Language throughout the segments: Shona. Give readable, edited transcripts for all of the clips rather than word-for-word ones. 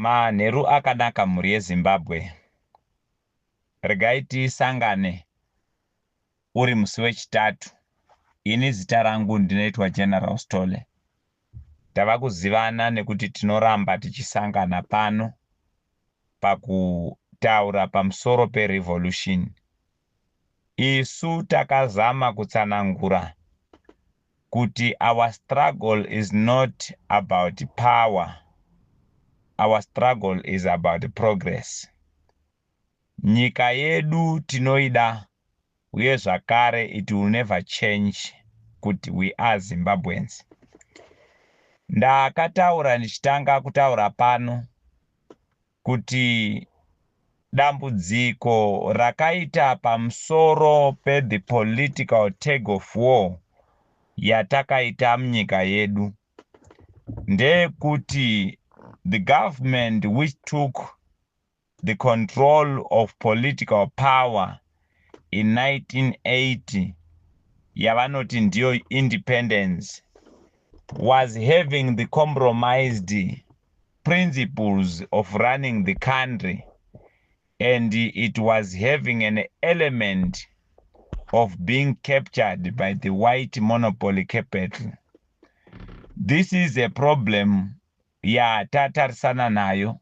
Manheru akanaka mhuri yeZimbabwe. Regai tisangane uri musi wechitatu. Ini zita rangu ndinoitwa General Stole. Tava kuzivana nekuti tinoramba tichisangana pano pakutaura pamusoro perevolution. Isu takazama kutsanangura kuti our struggle is not about power. Our struggle is about progress. Nyika yedu tinoida, uye zvakare it will never change kuti we are Zimbabweans. Ndakataura ndichitanga kutaura pano kuti dambudziko rakaita pamusoro the political tug of war yatakaita munyika yedu ndekuti the government which took the control of political power in 1980, yavanoti ndiyo independence, was having the compromised principles of running the country, and it was having an element of being captured by the white monopoly capital. This is a problem yatatarisana nayo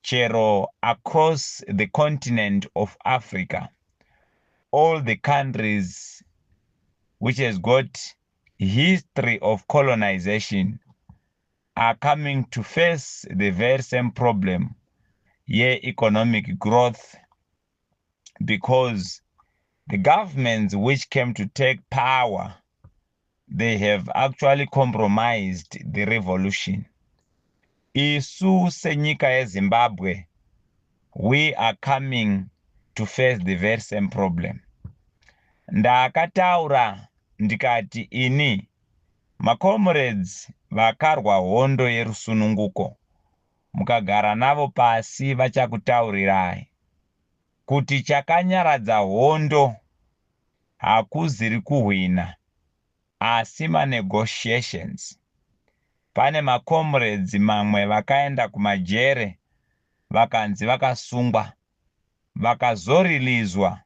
chero across the continent of Africa. All the countries which has got history of colonization are coming to face the very same problem, economic growth, because the governments which came to take power, they have actually compromised the revolution. Isu senyika yeZimbabwe, we are coming to face the very same problem. Ndakataura ndikati ini macomrades vakarwa hondo yerusununguko, mukagara navo pasi vachakutaurirai kuti chakanyaradza hondo hakuziri kuhwina asi negotiations. Pane macomrades mamwe vakaenda kumajere vakanzi vakasungwa, vakazorilizwa,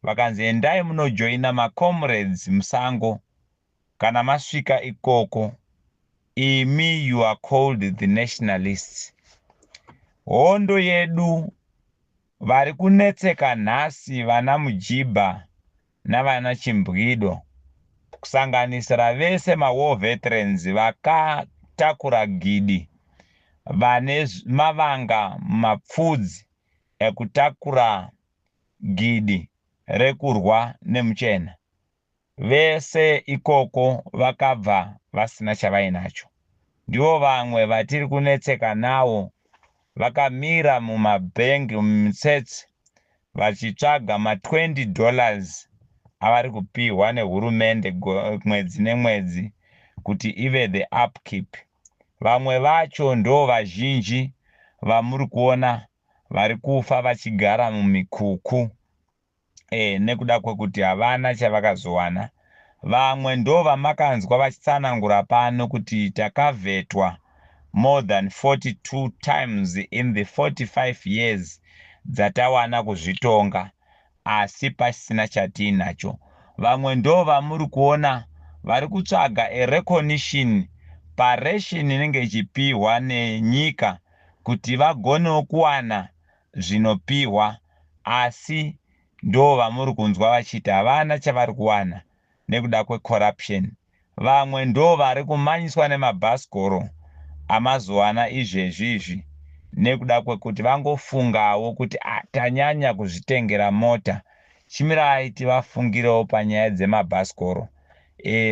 vakanzi endai munojoina macomrades musango, kana masvika ikoko imi you are called the nationalists. Hondo yedu vari kunetseka nhasi vana Mujibha navana Chimbwido, kusanganisira vese war veterans vakatakura gidi, vane mavanga mapfudzi ekutakura gidi rekurwa nemuchena. Vese ikoko vakabva vasina chavainacho. Ndivo vamwe vatiri kunetseka nawo, vakamira mumabhengi mumitsetse vachitsvaga $20 avari kupihwa nehurumende mwedzi nemwedzi kuti ive the upkeep. Vamwe vacho ndo vazhinji vamuri kuona vari kufa vachigara mumikuku nekuda kwekuti havana chavakazowana. Vamwe ndo vamakanzwa vachitsanangura pano kuti takavhetwa more than 42 times in the 45 years dzatawana kuzvitonga, asi pasina chatiinacho. Vamwe ndo vamuri kuona vari kutsvaga a recognition paration inenge ichipihwa nenyika kuti vagonewo kuwana zvinopihwa, asi ndo vamuri kunzwa vachiti havana chavari kuwana nekuda kwecorruption. Vamwe ndo vari kumanyiswa nemabhasikoro amazowana izvezvizvi nekuda kwekuti vangofungawo kuti tanyanya kuzvitengera mota, chimirai tivafungirewo panyaya dzemabhasikoro.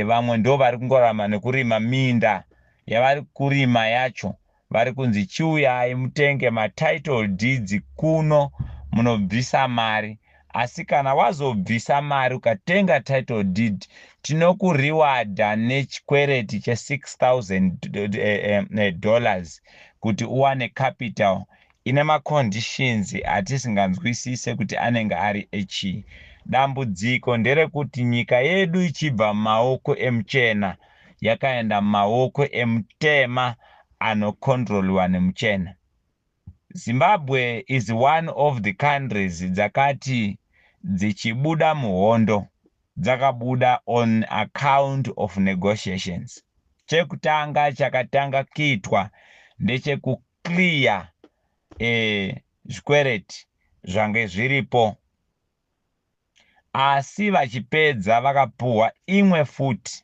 Vamwe ndo vari kungorama nekurima minda yavari kurima yacho, vari kunzi chiuyai mutenge matitle deeds kuno munobvisa mari, asi kana wazobvisa mari ukatenga title deed tinokuriwadha nechikwereti $6,000 kuti uwane capital ine maconditions atisinganzwisise kuti anenge ari echi. Dambudziko nderekuti nyika yedu ichibva mumaoko emuchena yakaenda mumaoko emutema anokontroliwa nemuchena. Zimbabwe is one of the countries dzakati dzichibuda muhondo dzakabuda on account of negotiations. Chekutanga chakatanga kuitwa ndechekuclear zvikwereti zvange zviripo, asi vachipedza vakapuhwa imwe futi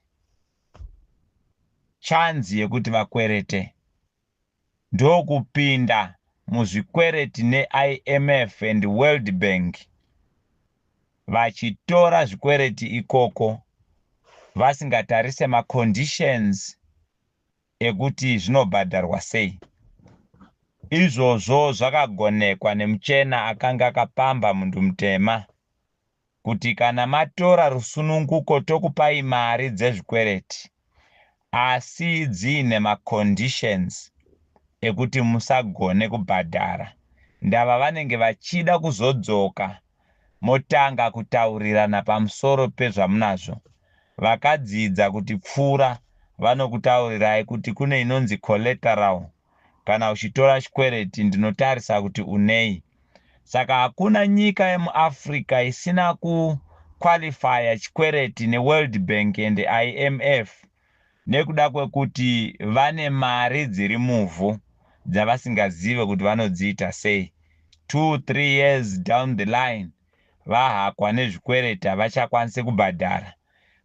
chanzi yekuti vakwerete, ndokupinda muzvikwereti neIMF and World Bank, vachitora zvikwereti ikoko vasingatarise maconditions ekuti zvinobhadharwa sei. Izvozvo zvakagonekwa nemuchena akanga akapamba munhu mutema kuti kana matora rusununguko tokupai mari dzezvikwereti asi dziine maconditions ekuti musagone kubhadhara, ndava vanenge vachida kuzodzoka motanga kutaurirana pamusoro pezvamunazvo. Vakadzidza kuti pfura vanokutaurirai kuti kune inonzi collateral, kana uchitora chikwereti ndinotarisa kuti unei. Saka hakuna nyika yemuAfrica isina kuqualifya chikwereti neWorld Bank and IMF nekuda kwekuti vane mari dziri muvhu dzavasingazive kuti vanodziita sei. 2-3 years down the line vahakwa nezvikwereti havachakwanisi kubhadhara.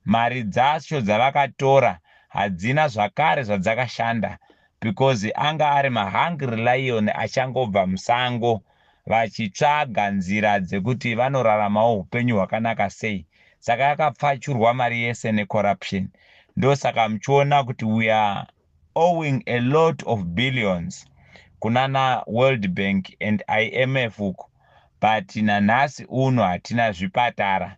Mari dzacho dzavakatora hadzina zvakare zvadzakashanda, because anga ari mahungry lion achangobva musango vachitsvaga nzira dzekuti vanoraramawo upenyu hwakanaka sei. Saka yakapfachurwa mari yese necorruption. Ndosaka muchiona kuti we are owing a lot of billions kunana World Bank and IMF uko, but nanhasi uno hatina zvipatara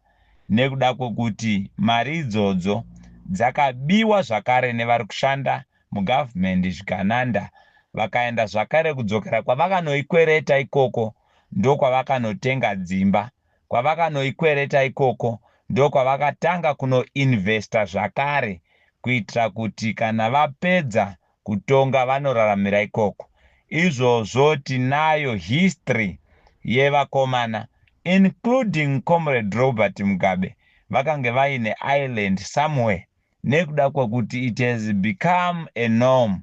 nekuda kwekuti mari idzodzo dzakabiwa zvakare nevari kushanda mugovernment zvikananda, vakaenda zvakare kudzokera kwavakanoikwereta ikoko ndokwavakanotenga dzimba, kwavakanoikwereta ikoko ndokwavakatanga kunoinvesta zvakare kuitira kuti kana vapedza kutonga vanoraramira ikoko. Izvozvo tinayo history yevakomana including Comrade Robert Mugabe vakange vaine island somewhere, nekuda kwekuti it has become a norm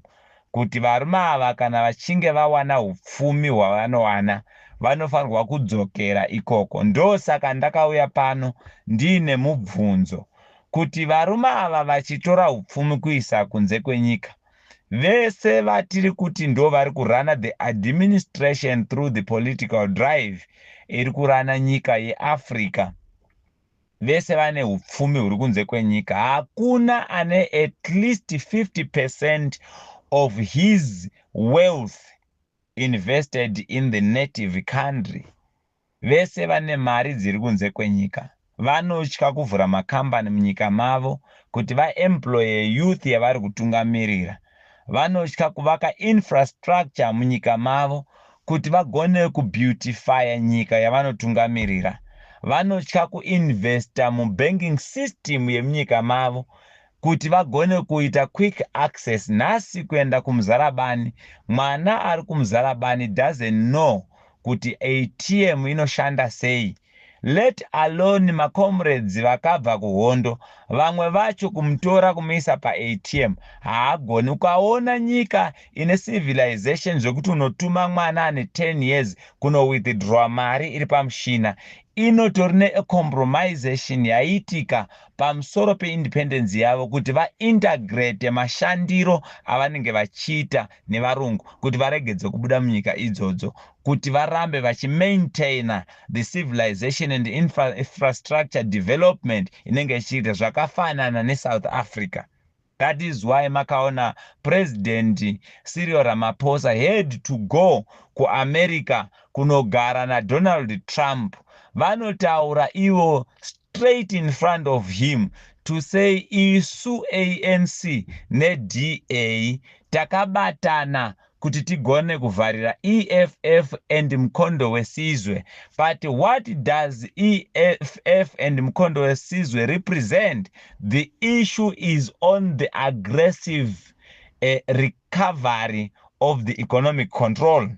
kuti varume ava kana vachinge vawana upfumi hwavanowana vanofanirwa kudzokera ikoko. Ndosaka ndakauya pano ndiine mubvunzo kuti varume ava vachitora upfumi kuisa kunze kwenyika, vese vatiri kuti ndo vari kurana the administration through the political drive iri kurana nyika yeAfrica, vese vane upfumi huri kunze kwenyika. Hakuna ane at least 50% of his wealth invested in the native country. Vese vane mari dziri kunze kwenyika. Vanotya kuvhura makambani munyika mavo kuti vaemploye youth yavari kutungamirira. Vanotya kuvaka infrastructure munyika mavo kuti vagone kubeautifya nyika yavanotungamirira. Vanotya kuinvesta mubanking system yemunyika mavo kuti vagone kuita quick access. Nhasi kuenda kumuzarabani, mwana ari kumuzarabani doesn't know kuti ATM inoshanda sei, let alone macomrades vakabva kuhondo. Vamwe vacho kumutora kumuisa paATM haagoni. Ukaona nyika ine civilization zvokuti unotuma mwana ane 10 years kuno withdraw mari iri pamushina, inotori necompromisation yaitika pamusoro peindependence yavo kuti vaintegrate mashandiro avanenge vachiita nevarungu kuti varegedze kubuda munyika idzodzo, kuti varambe vachimaintaina the civilization and infrastructure development inenge ichiita zvakafanana neSouth Africa. That is why makaona President Cyril Ramaphosa had to go kuAmerica kunogara naDonald Trump. Vanotaura ivo straight in front of him to say isu ANC neDA takabatana kuti tigone kuvharira EFF and Mkondo weSizwe. But what does EFF and Mkondo weSizwe represent? The issue is on the aggressive recovery of the economic control.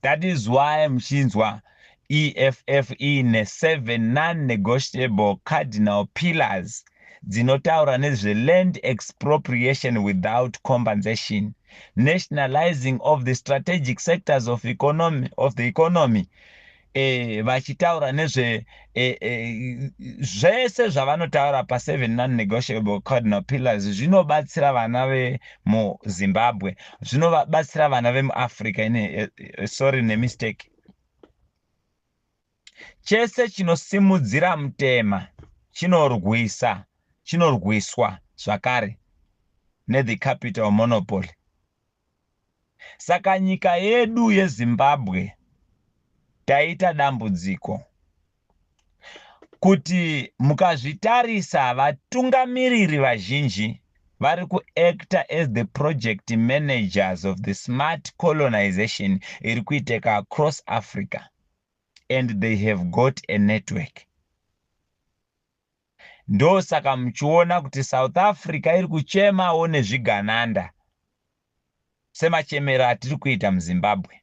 That is why mchinzwa EFF ine 7 non-negotiable cardinal pillars dzinotaura nezve land expropriation without compensation, nationalizing of the strategic sectors of the economy, vachitaura nezve zvese zvavanotaura pa7 non-negotiable cardinal pillars zvinobatsira vana vemuZimbabwe, zvinobatsira vana vemuAfrica. Sorry, nemistake. Chese chinosimudzira mutema chinorwiswa zvakare ne-the capital monopoly. Saka nyika yedu yeZimbabwe taita dambudziko kuti mukazvitarisa vatungamiriri vazhinji vari kuacta as the project managers of the smart colonization iri kuiteka across Africa, and they have got a network. Ndo saka mchiona kuti South Africa iri kuchemawo nezvigananda semachemero atiri kuita muZimbabwe.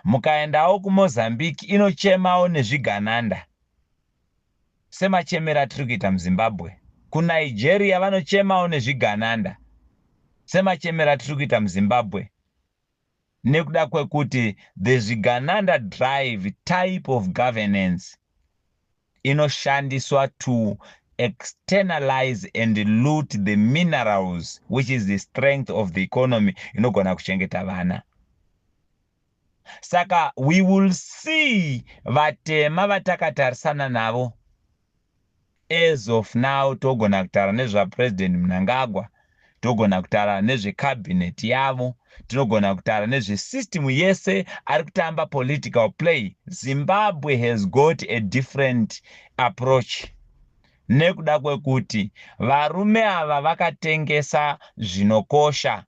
Mukaendawo kuMozambique inochemawo nezvigananda semachemero atiri kuita muZimbabwe. KuNigeria vanochemawo nezvigananda semachemero atiri kuita muZimbabwe, nekuda kwekuti the zvigananda drive type of governance inoshandiswa to externalize and loot the minerals, which is the strength of the economy, inogona kuchengeta vana. Saka we will see vatema vatakatarisana navo. As of now, togona kutaura nezva President Mnangagwa, togona kutaura nezve cabinet yavo, tinogona kutaura nezve system yese ari kutamba political play. Zimbabwe has got a different approach. Nekuda kwekuti varume ava vakatengesa zvinokosha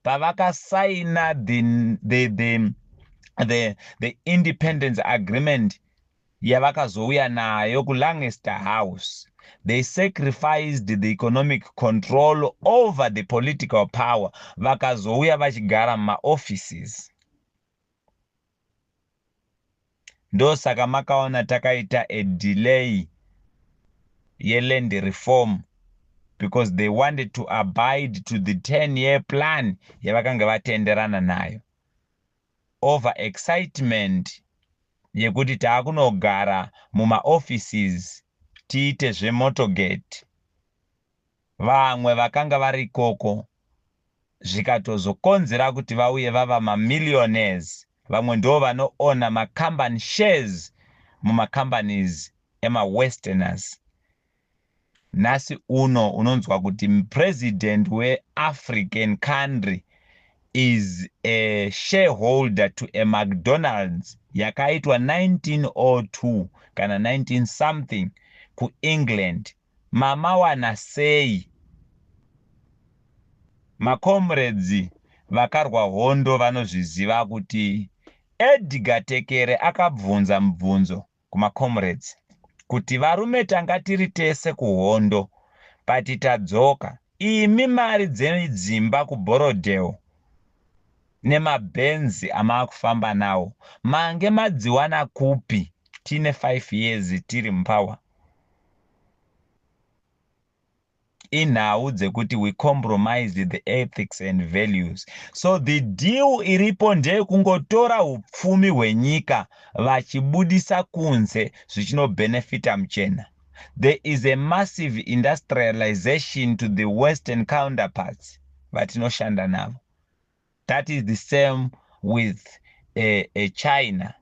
pavakasaina the independence agreement yavakazouya nayo kuLancaster House. They sacrificed the economic control over the political power. Vakazouya vachigara mumaoffices. Ndo saka makaona takaita a delay yeland reform, because they wanted to abide to the 10-year plan yavakanga vatenderana nayo. Over excitement yekuti taakunogara mumaoffices tiite zvemotogate. Vamwe vakanga vari ikoko zvikatozokonzera kuti vauye vava mamillionaires. Vamwe ndo vanoona macompany shares mumacompanies ema-westerners. Nasi uno unonzwa kuti president we-African country is a shareholder to a McDonald's yakaitwa 1902 kana 19 something kuEngland. Mama wana sei? Macomrades vakarwa hondo vanozviziva kuti Edgar Tekere akabvunza mubvunzo kumacomrades kuti varume tanga tiri tese kuhondo, pati tadzoka, imi mari dzedzimba kuBorodale nemabenzi amakufamba nawo mange madziwana kupi tine 5 years tiri mupower? Inhau dzekuti we compromised the ethics and values. So the deal iripo ndekungotora upfumi hwenyika vachibudisa kunze zvichinobenefita mchena. There is a massive industrialization to the Western counterparts vatinoshanda navo. That is the same with China.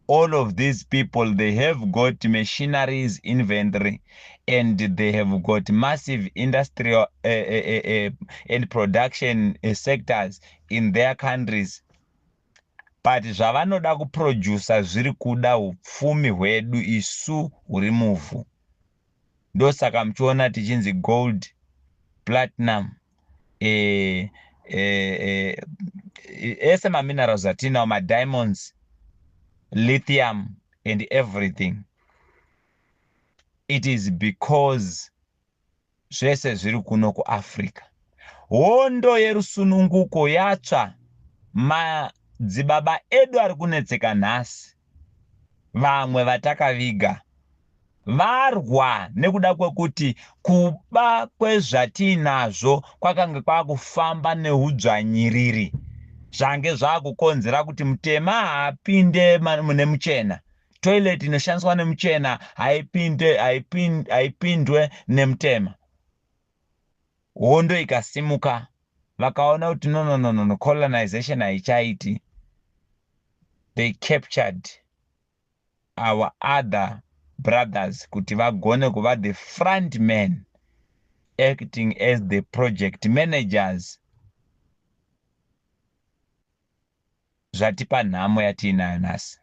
All of these people, they have got machineries, inventory, and they have got massive industrial and production sectors in their countries. But zvavanoda kuproduce zviri kuda upfumi hwedu isu huri muvhu. Ndo saka mchiona tichinzi gold, platinum, ese minerals atinawo, ma diamonds, lithium and everything. It is because zvese zviri kuno kuAfrica. Hondo yerusununguko yatsva madzibaba edu ari kunetseka nhasi, vamwe vatakaviga, varwa nekuda kwekuti kuba kwezvatinazvo kwakanga kwakufamba neudzvanyiriri, zvange zvakukonzera kuti mutema haapinde mune muchena. Toilet inoshandiswa nemuchena haipindwe nemutema. Hondo ikasimuka, vakaona kuti no, colonization haichaiti. They captured our other brothers kuti vagone kuva the front men, acting as the project managers. Zvatipa nhamo yatiinayo nhasi.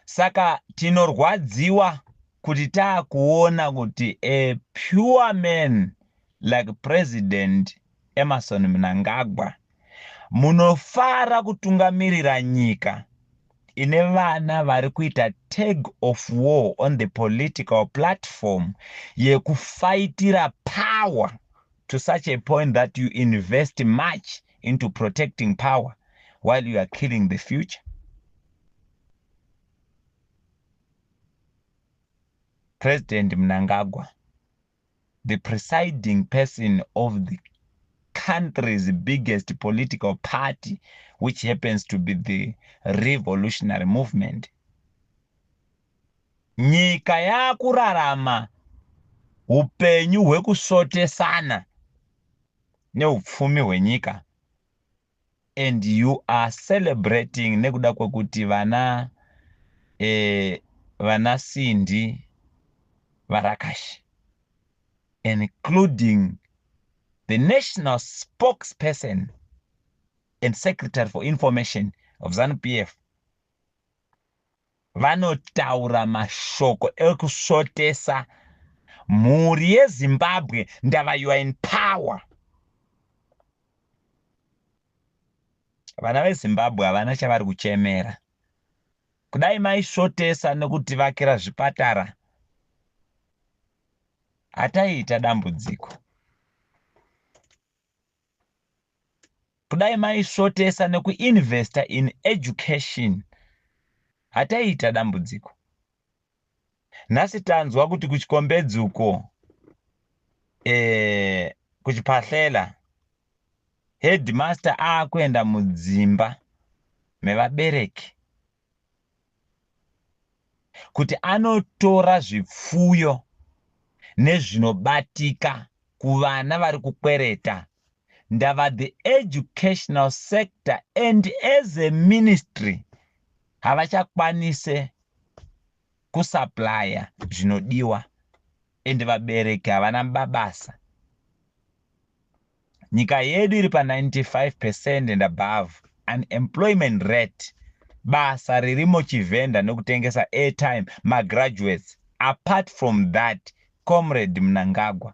Saka tinorwadziwa kuti taakuona kuti a pure man like President Emmerson Mnangagwa munofara kutungamirira nyika ine vana vari kuita tag of war on the political platform yekufaitira power to such a point that you invest much into protecting power while you are killing the future. President Mnangagwa, the presiding person of the country's biggest political party, which happens to be the revolutionary movement. Nyika yakurarama upenyu hwekusotesana neupfumi hwenyika, and you are celebrating nekuda kwekuti vana Sindi Varakashi, including the national spokesperson and secretary for information of ZANU-PF, vanotaura mashoko ekusotesa mhuri yeZimbabwe ndava you are in power. Vana veZimbabwe havana chavari kuchemera. Kudai maisotesa nekutivakira zvipatara, hataiita dambudziko. Kudai maisotesa nekuinvesta in education, hataiita dambudziko. Nhasi tanzwa kuti kuchikombedzuko, kuchipahlela, headmaster akuenda mudzimba mevabereki kuti anotora zvipfuyo nezvinobatika kuvana vari kukwereta. Ndava the educational sector and as a ministry havachakwanise kusuplya zvinodiwa, and vabereki havana mabasa. Nyika yedu iri pa 95% and above unemployment rate. Basa ririmo chivenda nokutengesa airtime graduates. Apart from that, Comrade Mnangagwa,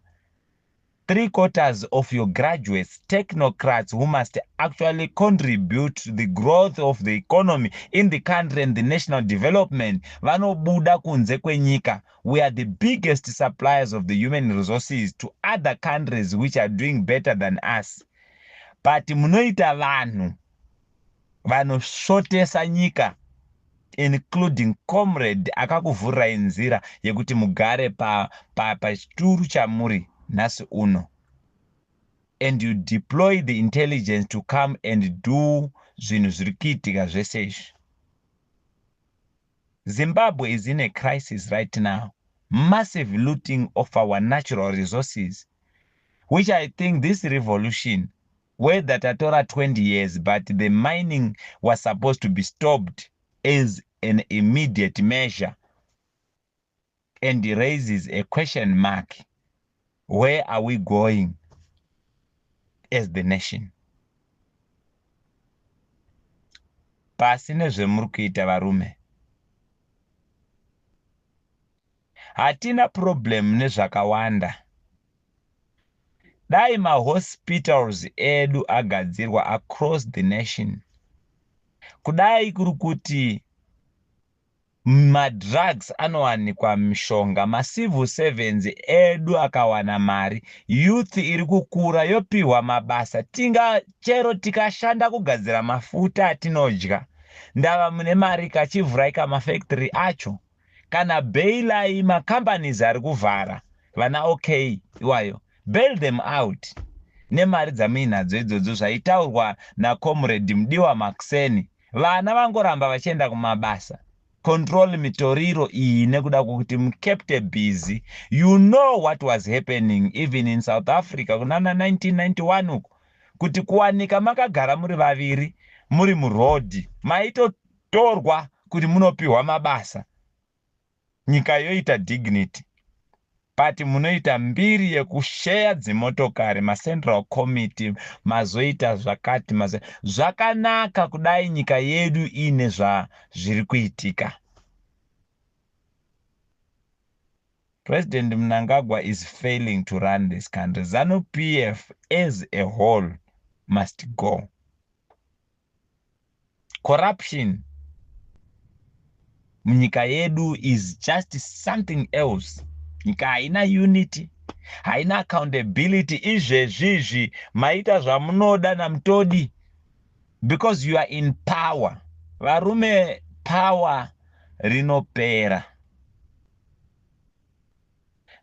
3/4 of your graduates, technocrats who must actually contribute to the growth of the economy in the country and the national development, vanobuda kunze kwenyika. We are the biggest suppliers of the human resources to other countries which are doing better than us. But munoita vanhu vanosotesa nyika, including Comrade akakuvhurai nzira yekuti mugare pachituru chamuri nhasi uno, and you deploy the intelligence to come and do zvinhu zviri kuitika zvese izvi. Zimbabwe is in a crisis right now. Massive looting of our natural resources, which I think this revolution, where that Tatora 20 years, but the mining was supposed to be stopped as an immediate measure, and raises a question mark. Where are we going as the nation? Pasi nezvemuri kuita varume, hatina problem nezvakawanda. Dai mahospitals edu agadzirwa across the nation, kudai kuri kuti madrugs anowanikwa mishonga, macivil servants edu akawana mari, youth iri kukura yopihwa mabasa, chero tikashanda kugadzira mafuta atinodya, ndava mune mari kachivhurai kamafactory acho, kana bailai macompanies ari kuvhara vana okay iwayo, bail them out nemari dzamuinadzo idzodzo zvaitaurwa naComrade Mudiwa Makuseni. Vana vangoramba vachienda kumabasa. Control mitoriro iyi nekuda kwokuti mukepte busy. You know what was happening even in South Africa kunana 1991 uku, kuti kuwanika makagara muri vaviri muri murodhi maitotorwa kuti munopihwa mabasa, nyika yoita dignity. But munoita mbiri yekusheya dzimotokari, macentral committee mazoita zvakati zvakanaka kudai nyika yedu ine zviri kuitika. President Mnangagwa is failing to run this country. ZANU-PF as a whole must go. Corruption munyika yedu is just something else. Nyika haina unity, haina accountability. Izvezvizvi maita zvamunoda namutodi because you are in power. Varume, power rinopera.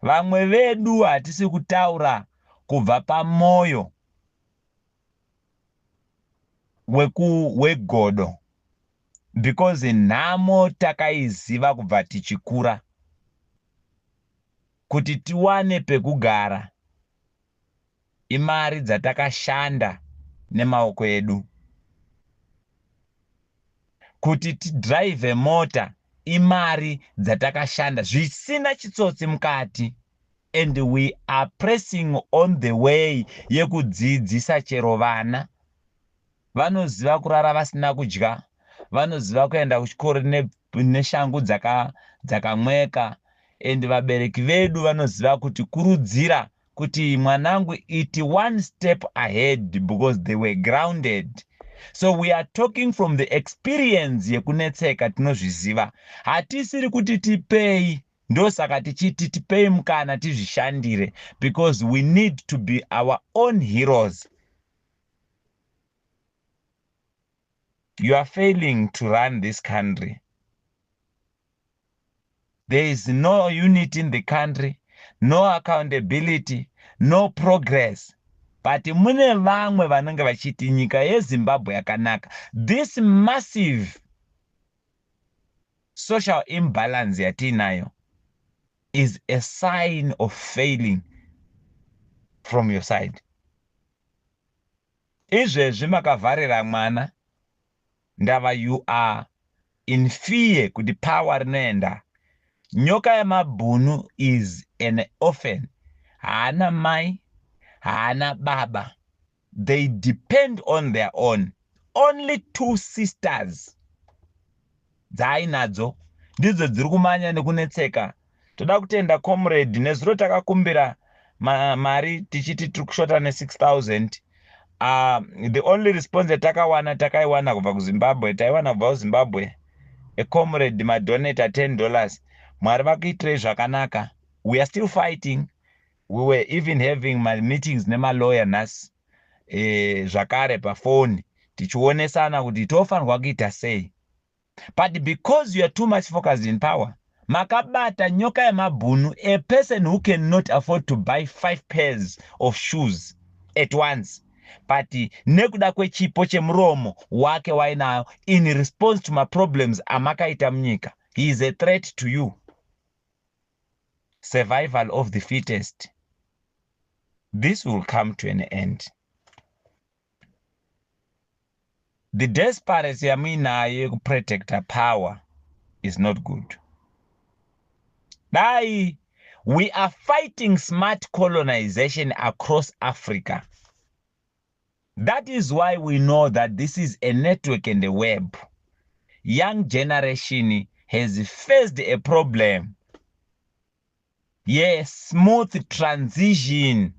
Vamwe vedu hatisi kutaura kubva pamoyo wegodo because nhamo takaiziva kubva tichikura kuti tiwane pekugara, imari dzatakashanda nemaoko edu. Kuti tidrive mota, imari dzatakashanda zvisina chitsotsi mukati. And we are pressing on the way yekudzidzisa chero vana. Vanoziva kurara vasina kudya, vanoziva kuenda kuchikoro neshangu dzakamweka. And vabereki vedu vanoziva kuti kurudzira kuti mwanangu iti one step ahead because they were grounded. So we are talking from the experience yekunetseka tinozviziva. Hatisiri kuti tipei, ndosaka tichiti tipei mukana tizvishandire because we need to be our own heroes. You are failing to run this country. There is no unity in the country, no accountability, no progress. But mune vamwe vanenge vachiti nyika yeZimbabwe yakanaka. This massive social imbalance yatinayo is a sign of failing from your side. Izvezvi makavharira mwana, ndava you are in fear kuti power rinoenda. Nyoka yamabhunu is an orphan. Haana mai, haana baba. They depend on their own. Only two sisters dzainadzo ndidzo dziri kumanya nekunetseka. Toda kutenda Comrade nezuro takakumbira mari tichiti tiri kushota ne6,000. The only response takaiwana kubva kuZimbabwe, taiwana kubva kuZimbabwe. A Comrade madonata $10. Mwari vakuitirei zvakanaka. We are still fighting. We were even having my meetings nemalawyer nhasi zvakare pafoni tichionesana kuti tofanirwa kuita sei. But because you are too much focused in power, makabata nyoka yamabhunu, a person who cannot afford to buy 5 pairs of shoes at once. But nekuda kwechipo chemuromo wake wainayo in response to my problems amakaita munyika, he is a threat to you. Survival of the fittest. This will come to an end. The desperation yamuinayo yekuprotect her power is not good. We are fighting smart colonization across Africa. That is why we know that this is a network and a web. Young generation has faced a problem. Yes, smooth transition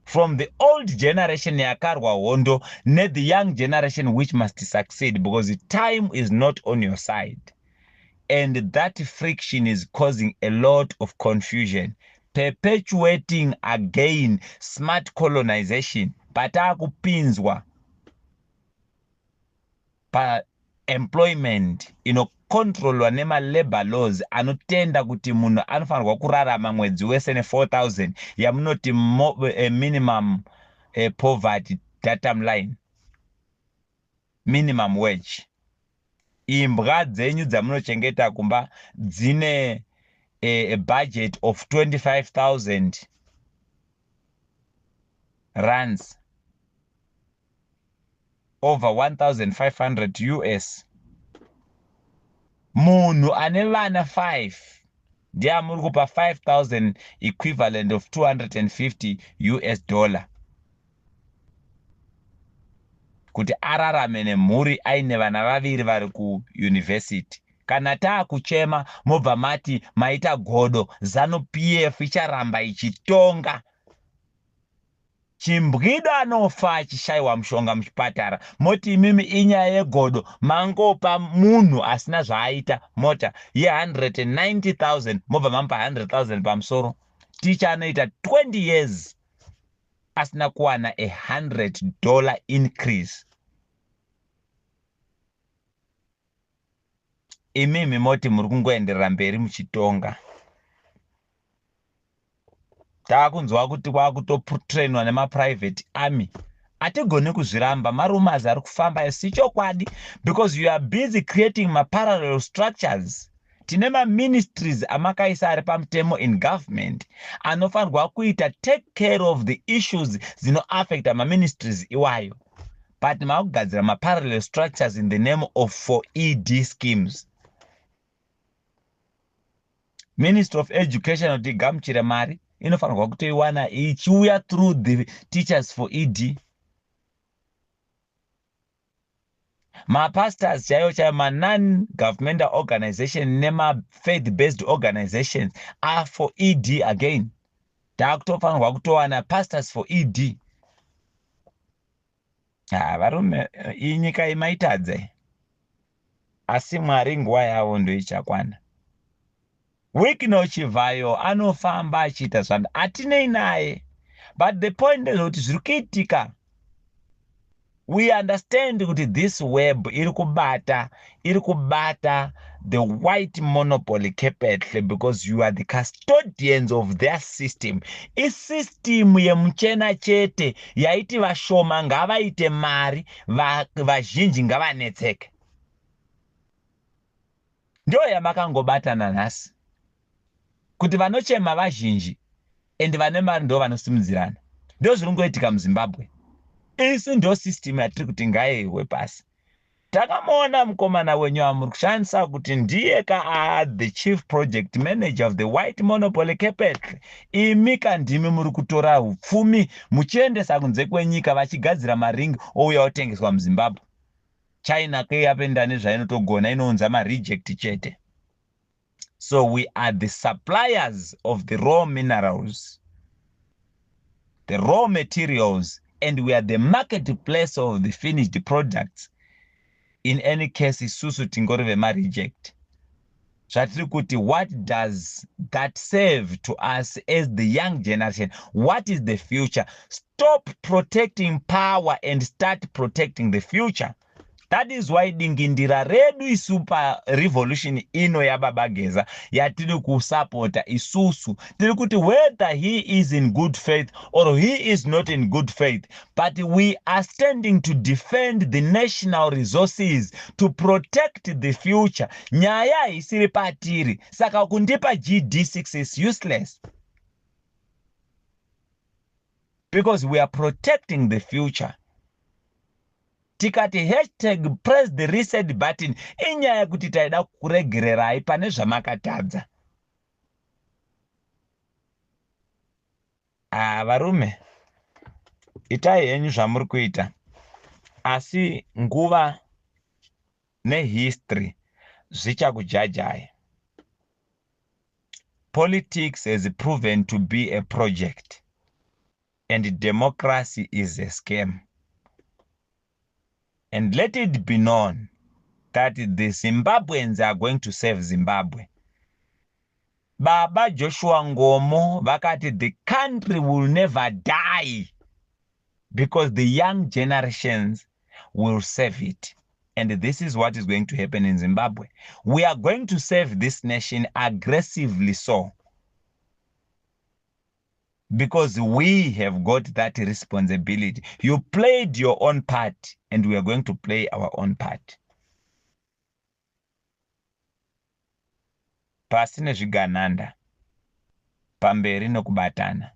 from the old generation yakarwa hondo ne the young generation which must succeed because the time is not on your side. and that friction is causing a lot of confusion, perpetuating again smart colonization. Patakupinzwa pa employment inokontrolwa nema-labor laws anotenda kuti munhu anofanirwa kurarama mwedzi wese ne-4,000 yamunoti minimum poverty datum line, minimum wage. Imbwa dzenyu dzamunochengeta kumba dzine a budget of 25,000 rands, over 1,500 US. Munhu ane vana 5 ndiye muri kupa 5,000 equivalent of 250 US dollar kuti ararame nemhuri aine vana vaviri vari kuuniversity. Kana taakuchema mobva mati maita godo, ZANU-PF icharamba ichitonga. Chimbwido anofa achishayiwa mushonga muchipatara, moti imimi inyaya yegodo, mangopa munhu asina zvaaita mota ye190,000 mobva mamupa 100,000 pamusoro. Ticha anoita 20 years asina kuwana $100 increase. Imimi moti muri kungoenderera mberi muchitonga. Taakunzwa kuti kwakutotrainwa nema-private army. Atigoni kuzviramba, marumazi ari kufamba sichokwadi, because you are busy creating ma-parallel structures. Tine ma-ministries amakaisa ari pamutemo in government anofanirwa kuita take care of the issues zino-affecta ma-ministries iwayo. But makugadzira ma-parallel structures in the name of 4ED schemes. Ministry of Education oti gamuchire mari inofanirwa kutoiwana ichiuya through the teachers for ED. Ma-pastors chaiyo ma-non-governmental organization nema-faith-based organizations are for ED again. Takutofanirwa kutowana pastors for ED. Varume, iyi nyika imaitadze. Asi Mwari nguva yavo ndoichakwana. Wikino Chivayo anofamba achiita zvanhu atinei naye. But the point is kuti zviri kuitika, we understand kuti this web iri kubata the white monopoly capital, because you are the custodians of their system. Isystem yemuchena chete yaiti vashoma ngavaite mari, vazhinji ngavanetseke. Ndio yamakangobatana nhasi. Kuti vanochema vazhinji and vane mari ndo vanosimudzirana. Ndio zviri kungoitika muZimbabwe. Isi ndo system yatiri kuti ngaiwe pasi. Takamuona mukomana wenyu amuri kushandisa kuti ndiye the chief project manager of the white monopoly capital. Imi kandimi muri kutora upfumi muchiendesa kunze kwenyika vachigadzira maringi ouya otengeswa muZimbabwe. China ke yapenda nezvainotogona inounza ma-reject chete. So we are the suppliers of the raw minerals, the raw materials, and we are the marketplace of the finished products. In any case, isusu tingori ma-reject. Zvatiri kuti, what does that serve to us as the young generation? What is the future? Stop protecting power and start protecting the future. That is why dingindira redu isupa revolution ino ya babageza yatiri kusapota isusu. Tiri kuti whether he is in good faith or he is not in good faith, but we are standing to defend the national resources, to protect the future. Nyaya isiri patiri. Saka kundipa GD6 is useless. Because we are protecting the future. Tikati hashtag press the reset button inyaya kuti taida kuregererai pane zvamakatadza. Varume, itai henyu zvamuri kuita. Asi nguva nehistory zvichakujajai. Politics has proven to be a project, and democracy is a scam. And let it be known that the Zimbabweans are going to save Zimbabwe. Baba Joshua Ngomo vakati the country will never die because the young generations will save it. And this is what is going to happen in Zimbabwe. We are going to save this nation aggressively so, because we have got that responsibility. You played your own part, and we are going to play our own part. Pasine zvigananda, pamberi nokubatana.